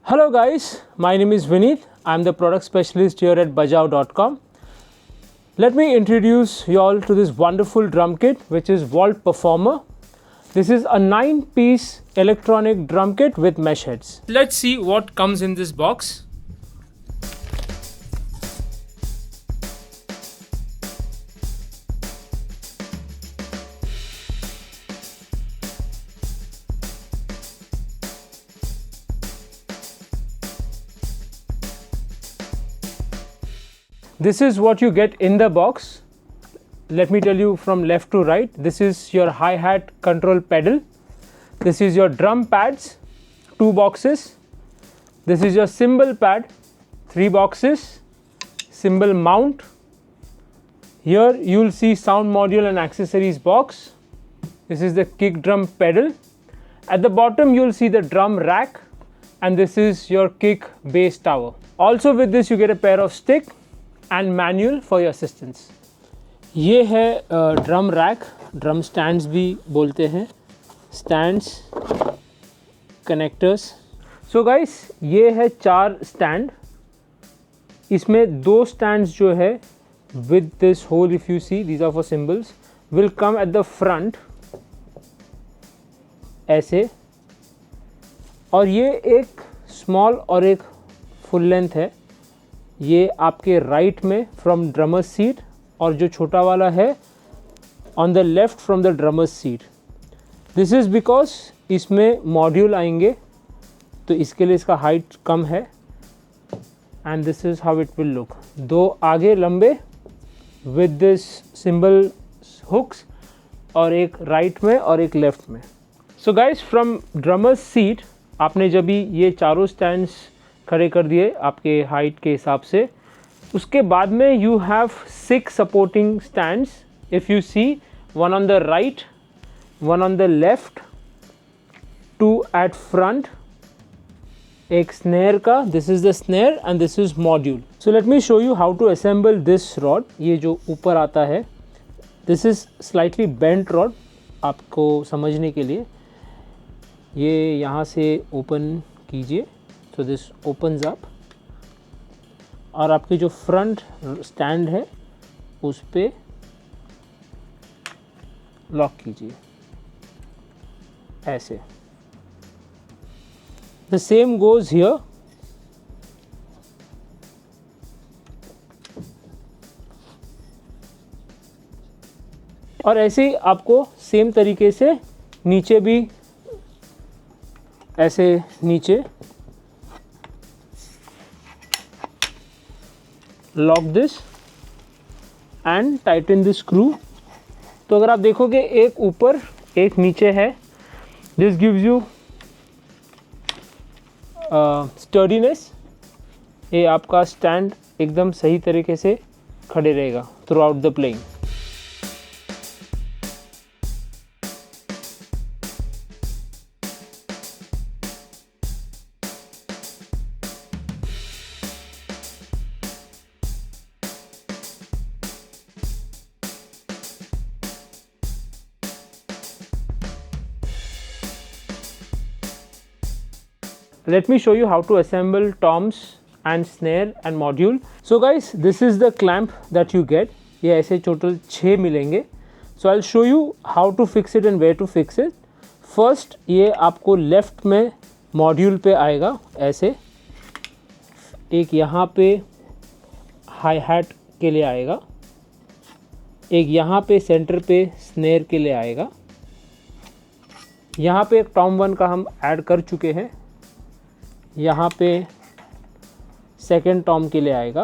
Hello guys, my name is Vineet. I'm the product specialist here at Bajao.com. Let me introduce you all to this wonderful drum kit which is Vault Performer. This is a 9-piece electronic drum kit with mesh heads. Let's see what comes in this box. This is what you get in the box. Let me tell you from left to right. This is your hi-hat control pedal. This is your drum pads, 2 boxes. This is your cymbal pad, 3 boxes. Cymbal mount. Here you will see sound module and accessories box. This is the kick drum pedal. At the bottom you will see the drum rack, and this is your kick bass tower. Also with this you get a pair of stick and manual for your assistance. ये है drum rack, drum stands भी बोलते हैं, stands, connectors. So guys ये है 4 stand. इसमें 2 stands जो है with this hole, if you see these are four symbols, will come at the front ऐसे, और ये एक स्मॉल और एक फुल लेंथ है. ये आपके राइट में फ्रॉम ड्रमर सीट, और जो छोटा वाला है on the left from the drummer seat. This is because इसमें मॉड्यूल आएंगे तो इसके लिए इसका हाइट कम है. And this is how it will look. 2 आगे लंबे विद दिस सिंबल हुक्स, और एक राइट में और एक लेफ्ट में. So guys from drummer seat आपने जब भी ये चारों स्टैंड्स खड़े कर दिए आपके हाइट के हिसाब से, उसके बाद में you have 6 supporting stands. If you see, 1 on the right, 1 on the left, 2 at front, एक स्नेयर का, this is the snare and this is module. So let me show you how to assemble this rod. ये जो ऊपर आता है, this is slightly bent rod. आपको समझने के लिए ये यहाँ से ओपन कीजिए. So this opens up, और आपकी जो फ्रंट स्टैंड है उस पे लॉक कीजिए ऐसे. The same goes here. और ऐसे ही आपको सेम तरीके से नीचे भी ऐसे नीचे lock this and Titan this screw. तो अगर आप देखोगे एक ऊपर एक नीचे है, दिस गिव्स यू स्टर्डीनेस. ये आपका स्टैंड एकदम सही तरीके से खड़े रहेगा through out the playing. Let me show you how to assemble toms and snare and module. So guys, this is the clamp that you get. ये ऐसे total 6 मिलेंगे. So I'll show you how to fix it and where to fix it. First ये आपको left में module पे आएगा ऐसे, एक यहाँ पे हाई हैट के लिए आएगा, एक यहाँ पे सेंटर पे स्नेयर के लिए आएगा, यहाँ पे एक टॉम 1 का हम ऐड कर चुके हैं, यहाँ पे सेकेंड टॉम के लिए आएगा.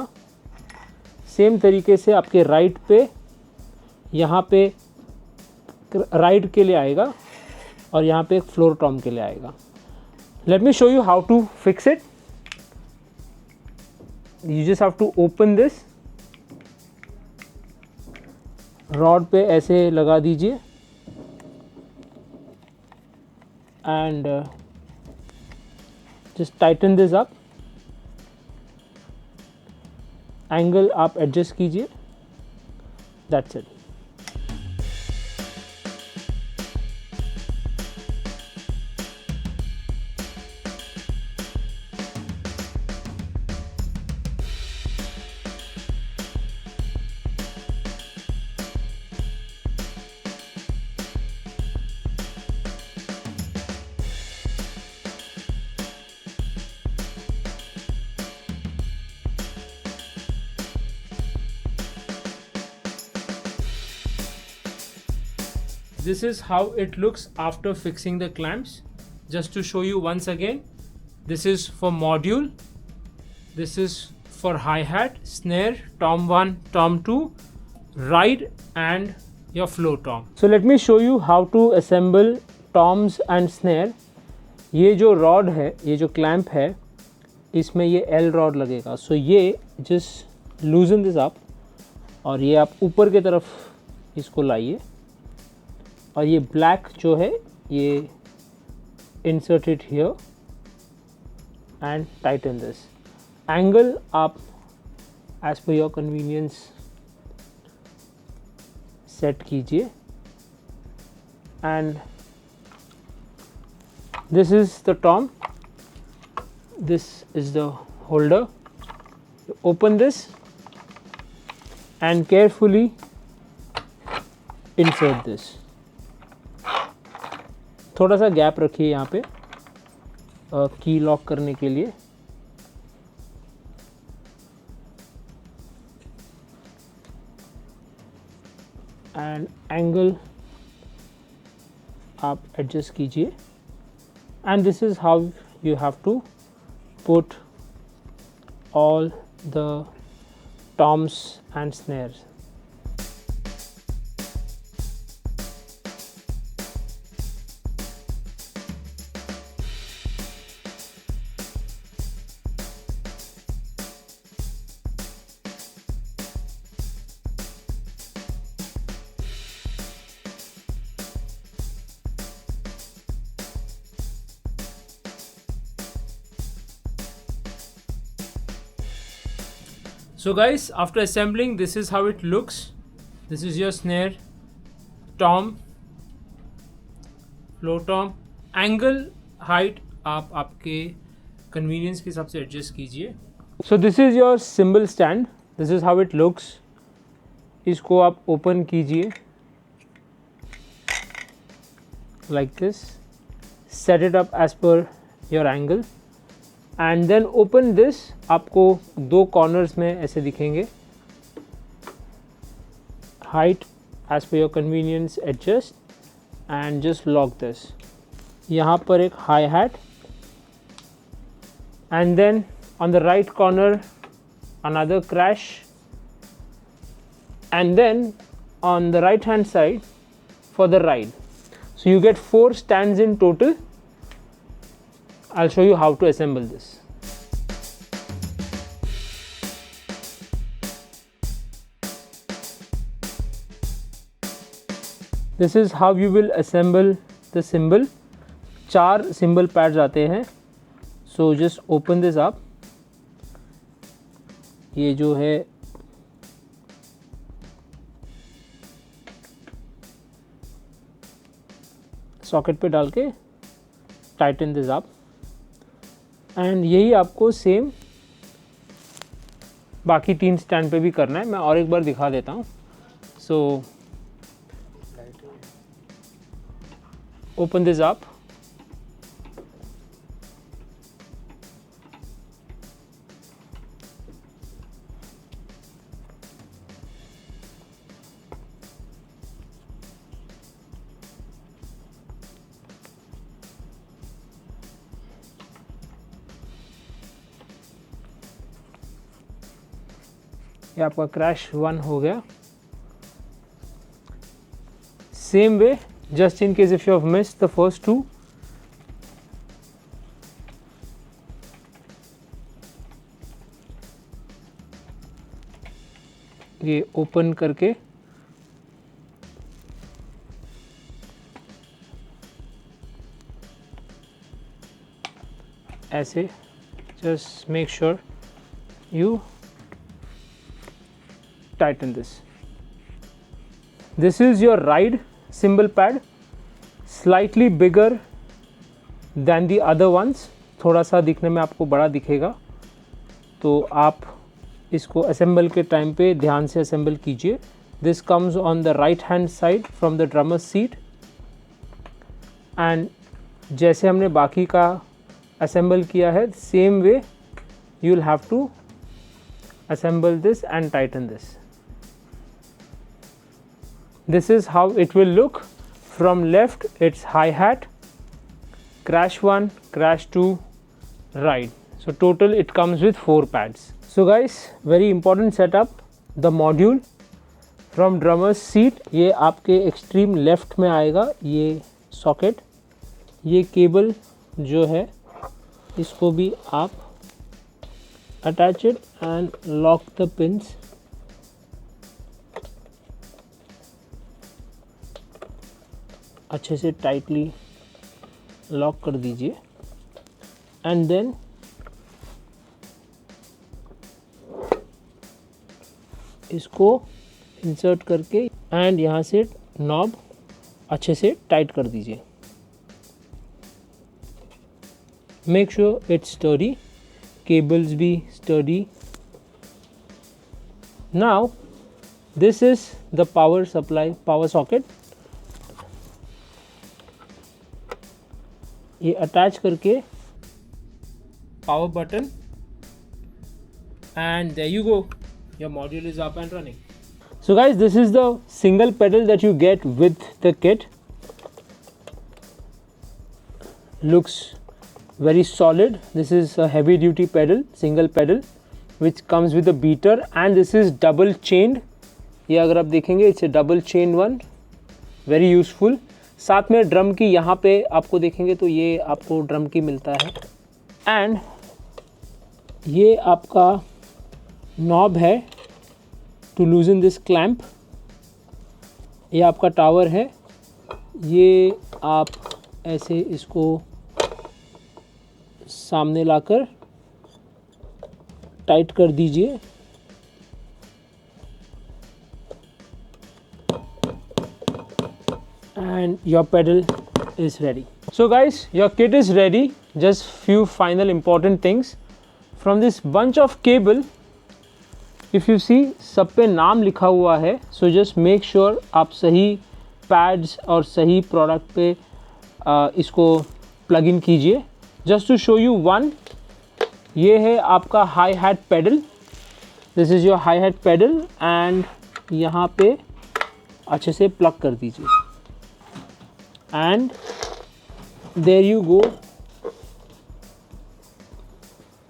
सेम तरीके से आपके राइट पे यहाँ पे राइट के लिए आएगा, और यहाँ पे एक फ्लोर टॉम के लिए आएगा. Let me show you how to fix it. You just have to open this. Rod पे ऐसे लगा दीजिए and just tighten this up. Angle आप एडजस्ट कीजिए. That's it. this is how it looks after fixing the clamps. Just to show you once again, this is for module, this is for hi-hat, snare, tom 1, tom 2, ride and your floor tom. So let me show you how to assemble toms and snare. ये जो rod है, ये जो clamp है, इसमें ये L rod लगेगा. So ये just loosen this up और ये आप ऊपर की तरफ इसको लाइए और ये black जो है ये insert it here and tighten this. Angle आप as per your convenience set कीजिए. And this is the tom, this is the holder. You open this and carefully insert this. थोड़ा सा गैप रखिए यहाँ पे की लॉक करने के लिए. एंड एंगल आप एडजस्ट कीजिए. And this is how you have to put all the toms and snares. So guys, after assembling, this is how it looks. This is your snare, tom, floor tom. Angle, height आप आपके convenience के हिसाब से adjust कीजिए. So this is your cymbal stand. This is how it looks. इसको आप open कीजिए like this. Set it up as per your angle. And then open this. आपको दो corners में ऐसे दिखेंगे. Height as per your convenience adjust and just lock this. यहाँ पर एक hi-hat and then on the right corner another crash and then on the right hand side for the ride. So you get 4 stands in total. I'll show you how to assemble this. This is how you will assemble the cymbal. 4 cymbal pads आते हैं. So just open this up. ये जो है socket पे डाल के Titan this up. And यही आपको सेम बाकी 3 स्टैंड पे भी करना है. मैं और एक बार दिखा देता हूँ. So open this up. ये आपका क्रैश 1 हो गया. Same way, just in case if you have missed the first 2, ये ओपन करके ऐसे just make sure you tighten this. This is your ride cymbal pad, slightly bigger than the other ones. थोड़ा सा दिखने में आपको बड़ा दिखेगा, तो आप इसको असेंबल के टाइम पे ध्यान से असेंबल कीजिए. This comes on the right hand side from the drummer's seat, and जैसे हमने बाकी का असेंबल किया है, same way you will have to assemble this and tighten this. This is how it will look From left it's hi-hat, crash 1, crash 2, ride. So total it comes with 4 pads. So guys, very important setup, the module from drummer's seat, ये आपके extreme left में आएगा ये socket. ये cable जो है इसको भी आप attach it and lock the pins. अच्छे से टाइटली लॉक कर दीजिए एंड देन इसको इंसर्ट करके एंड यहाँ से नॉब अच्छे से टाइट कर दीजिए. Make sure it's sturdy, cables भी sturdy. Now this is the power supply, power socket. ये अटैच करके power button and there you go, your module is up and running. So guys, this is the single pedal that you get with the kit. Looks very solid. This is a heavy duty pedal, single pedal which comes with a beater and this is double chained. ये अगर आप देखेंगे it's a double chain one, very useful. साथ में drum की यहाँ पे आपको देखेंगे तो ये आपको ड्रम की मिलता है एंड ये आपका नॉब है टू लूजन दिस क्लैंप. ये आपका टावर है, ये आप ऐसे इसको सामने लाकर टाइट कर दीजिए. And your pedal is ready. So guys, your kit is ready. Just few final important things. From this bunch of cable, if you see सब पे नाम लिखा हुआ है. So just make sure आप सही pads और सही product पे इसको plug in कीजिए. Just to show you one, ये है आपका hi-hat pedal. This is your hi-hat pedal and यहाँ पे अच्छे से plug कर दीजिए. And there you go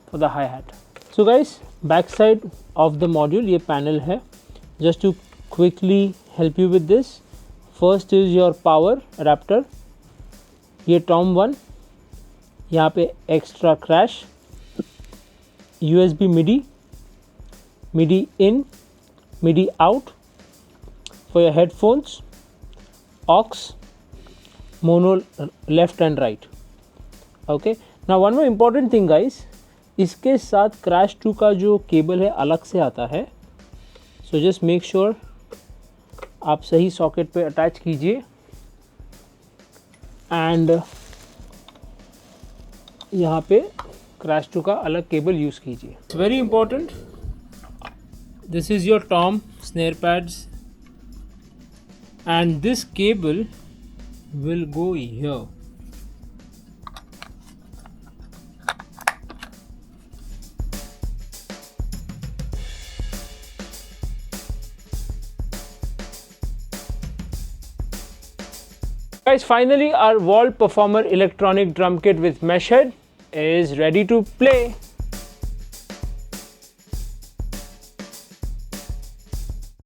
for the hi-hat. So guys, back side of the module ये panel है. Just to quickly help you with this, first is your power adapter. ये Tom 1, यहाँ पे extra crash, USB MIDI, MIDI in, MIDI out for your headphones, aux, mono left and right. Okay, now one more important thing guys, इसके साथ crash 2 का जो cable है अलग से आता है. So just make sure आप सही सॉकेट पे अटैच कीजिए एंड यहाँ पे crash 2 का अलग केबल यूज़ कीजिए. It's very important. This is your tom snare pads and this cable will go here. Guys, finally our Vault Performer electronic drum kit with mesh head is ready to play.